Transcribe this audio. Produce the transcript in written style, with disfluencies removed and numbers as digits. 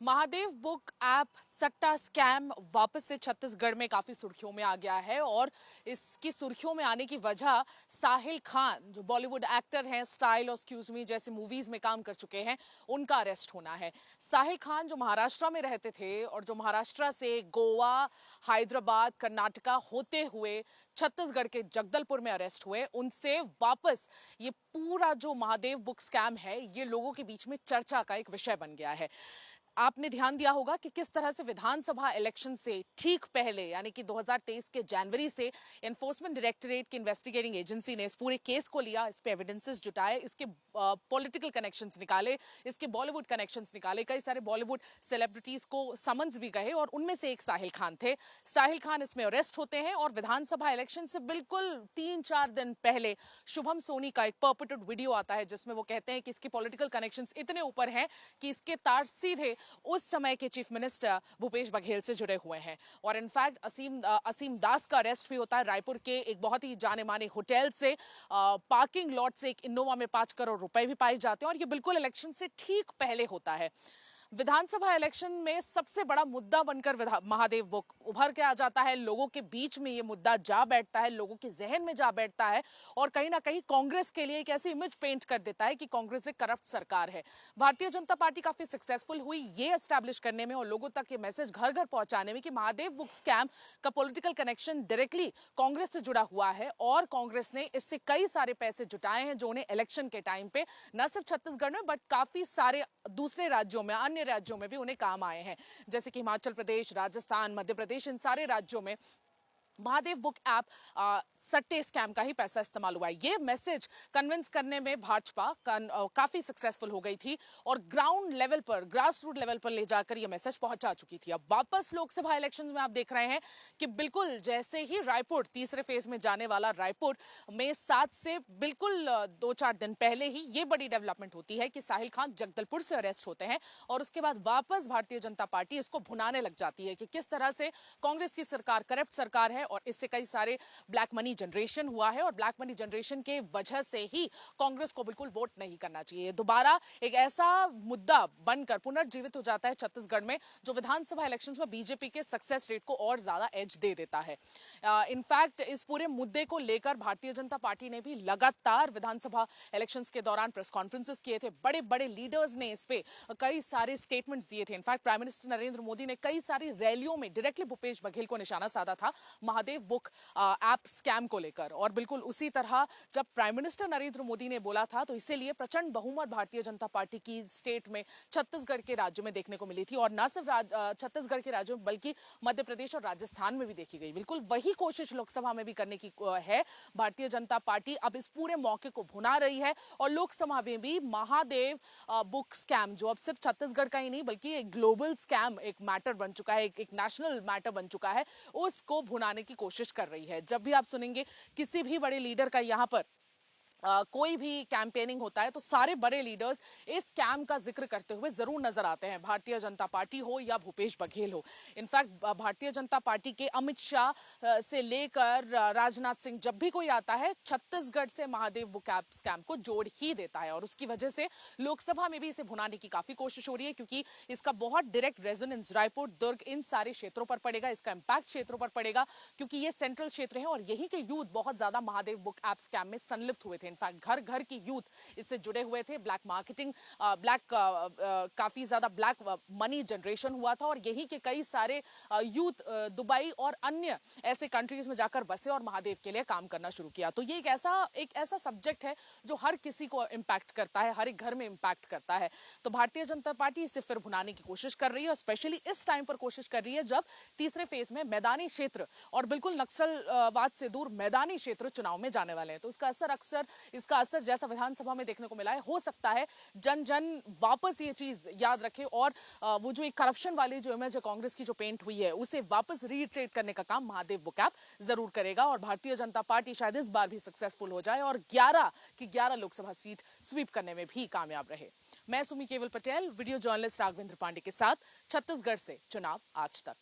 Mahadev book app सट्टा scam वापस से छत्तीसगढ़ में काफी सुर्खियों में आ गया है और इसकी सुर्खियों में आने की वजह साहिल खान जो बॉलीवुड एक्टर हैं, स्टाइल और एक्सक्यूज मी जैसे मूवीज में काम कर चुके हैं, उनका अरेस्ट होना है। साहिल खान जो महाराष्ट्र में रहते थे और जो महाराष्ट्र से गोवा, हैदराबाद, कर्नाटका होते हुए छत्तीसगढ़ के जगदलपुर में अरेस्ट हुए, उनसे वापस ये पूरा जो महादेव बुक स्कैम है ये लोगों के बीच में चर्चा का एक विषय बन गया है। आपने ध्यान दिया होगा कि किस तरह से विधानसभा इलेक्शन से ठीक पहले यानी कि 2023 के जनवरी से एनफोर्समेंट डायरेक्टरेट की इन्वेस्टिगेटिंग एजेंसी ने इस पूरे केस को लिया, इस पे एविडेंसेस जुटाए, इसके पॉलिटिकल कनेक्शंस निकाले, इसके बॉलीवुड कनेक्शंस निकाले, कई सारे बॉलीवुड सेलिब्रिटीज को समन्स भी गए और उनमें से एक साहिल खान थे। साहिल खान इसमें अरेस्ट होते हैं और विधानसभा इलेक्शन से बिल्कुल 3-4 दिन पहले शुभम सोनी का एक परपेटेड वीडियो आता है जिसमें वो कहते हैं कि इसके पॉलिटिकल कनेक्शंस इतने ऊपर हैं कि इसके तार सीधे उस समय के चीफ मिनिस्टर भूपेश बघेल से जुड़े हुए हैं। और इनफैक्ट असीम दास का अरेस्ट भी होता है रायपुर के एक बहुत ही जाने माने होटल से। पार्किंग लॉट से एक इनोवा में 5 करोड़ रुपए भी पाए जाते हैं और ये बिल्कुल इलेक्शन से ठीक पहले होता है। विधानसभा इलेक्शन में सबसे बड़ा मुद्दा बनकर महादेव बुक उभर के आ जाता है, लोगों के बीच में ये मुद्दा जा बैठता है, लोगों के जहन में जा बैठता है और कहीं ना कहीं कांग्रेस के लिए एक ऐसी इमेज पेंट कर देता है कि कांग्रेस एक करप्ट सरकार है। भारतीय जनता पार्टी काफी सक्सेसफुल हुई ये एस्टैब्लिश करने में और लोगों तक ये मैसेज घर घर पहुंचाने में कि महादेव बुक स्कैम का पॉलिटिकल कनेक्शन डायरेक्टली कांग्रेस से जुड़ा हुआ है और कांग्रेस ने इससे कई सारे पैसे जुटाए हैं जो उन्हें इलेक्शन के टाइम पे न सिर्फ छत्तीसगढ़ में बट काफी सारे दूसरे राज्यों में, अन्य राज्यों में भी उन्हें काम आए हैं, जैसे कि हिमाचल प्रदेश, राजस्थान, मध्य प्रदेश, इन सारे राज्यों में महादेव बुक ऐप सट्टे स्कैम का ही पैसा इस्तेमाल हुआ है। ये मैसेज कन्विंस करने में भाजपा काफी सक्सेसफुल हो गई थी और ग्राउंड लेवल पर, ग्रास रूट लेवल पर ले जाकर ये मैसेज पहुंचा चुकी थी। अब वापस लोकसभा इलेक्शंस में आप देख रहे हैं कि बिल्कुल जैसे ही रायपुर तीसरे फेज में जाने वाला रायपुर में 7 से बिल्कुल 2-4 दिन पहले ही ये बड़ी डेवलपमेंट होती है कि साहिल खान जगदलपुर से अरेस्ट होते हैं और उसके बाद वापस भारतीय जनता पार्टी इसको भुनाने लग जाती है कि किस तरह से कांग्रेस की सरकार करप्ट सरकार है और इससे कई सारे ब्लैक मनी जनरेशन हुआ है और ब्लैक मनी जनरेशन के वजह से ही कांग्रेस को बिल्कुल वोट नहीं करना चाहिए। दोबारा एक ऐसा मुद्दा बनकर पुनर्जीवित हो जाता है छत्तीसगढ़ में जो विधानसभा इलेक्शंस में बीजेपी के सक्सेस रेट को और ज्यादा एज दे देता है। इनफैक्ट इस पूरे मुद्दे को लेकर भारतीय जनता पार्टी ने भी लगातार विधानसभा इलेक्शंस के दौरान प्रेस कॉन्फ्रेंसेस किए थे, बड़े बड़े लीडर्स ने इस पे कई सारे स्टेटमेंट्स दिए थे। In fact prime minister Narendra Modi ने कई सारी रैलियों में डायरेक्टली भूपेश बघेल को निशाना साधा था महादेव बुक ऐप स्कैम को लेकर और बिल्कुल उसी तरह जब प्राइम मिनिस्टर नरेंद्र मोदी ने बोला था तो इसीलिए प्रचंड बहुमत भारतीय जनता पार्टी की स्टेट में, छत्तीसगढ़ के राज्य में देखने को मिली थी और न सिर्फ छत्तीसगढ़ के राज्यों में बल्कि मध्य प्रदेश और राजस्थान में भी देखी गई। बिल्कुल वही कोशिश लोकसभा में भी करने की है भारतीय जनता पार्टी। अब इस पूरे मौके को भुना रही है और लोकसभा में भी महादेव बुक स्कैम जो अब सिर्फ छत्तीसगढ़ का ही नहीं बल्कि एक ग्लोबल स्कैम, एक मैटर बन चुका है, एक नेशनल मैटर बन चुका है, उसको भुनाने की कोशिश कर रही है। जब भी आप सुनेंगे किसी भी बड़े लीडर का यहाँ पर कोई भी कैंपेनिंग होता है तो सारे बड़े लीडर्स इस स्कैम का जिक्र करते हुए जरूर नजर आते हैं, भारतीय जनता पार्टी हो या भूपेश बघेल हो। इनफैक्ट भारतीय जनता पार्टी के अमित शाह से लेकर राजनाथ सिंह, जब भी कोई आता है छत्तीसगढ़ से महादेव बुक ऐप स्कैम को जोड़ ही देता है और उसकी वजह से लोकसभा में भी इसे भुनाने की काफी कोशिश हो रही है क्योंकि इसका बहुत डायरेक्ट रेजोनेंस रायपुर, दुर्ग, इन सारे क्षेत्रों पर पड़ेगा, इसका इंपैक्ट क्षेत्रों पर पड़ेगा क्योंकि ये सेंट्रल क्षेत्र है और यही के यूथ बहुत ज्यादा महादेव बुक ऐप स्कैम में संलिप्त हुए थे। इनफैक्ट घर घर की यूथ इससे जुड़े हुए थे, ब्लैक मार्केटिंग, काफी ज्यादा ब्लैक मनी जनरेशन हुआ था और यही के कई सारे यूथ दुबई और अन्य ऐसे कंट्रीज में जाकर बसे और महादेव के लिए काम करना शुरू किया। तो ये एक ऐसा सब्जेक्ट है जो हर किसी को इंपैक्ट करता है, हर एक घर में इंपैक्ट करता है। तो भारतीय जनता पार्टी इसे फिर भुनाने की कोशिश कर रही है और स्पेशली इस टाइम पर कोशिश कर रही है जब तीसरे फेज में मैदानी क्षेत्र और बिल्कुल नक्सलवाद से दूर मैदानी क्षेत्र चुनाव में जाने वाले हैं। तो इसका असर जैसा विधानसभा में देखने को मिला है, हो सकता है जन जन वापस ये चीज याद रखे और वो जो एक करप्शन वाली जो इमेज है कांग्रेस की जो पेंट हुई है उसे वापस रीट्रेट करने का काम महादेव बुक ऐप जरूर करेगा और भारतीय जनता पार्टी शायद इस बार भी सक्सेसफुल हो जाए और 11 की 11 लोकसभा सीट स्वीप करने में भी कामयाब रहे। मैं सुमी केवल पटेल, वीडियो जर्नलिस्ट राघवेंद्र पांडे के साथ छत्तीसगढ़ से चुनाव आज तक।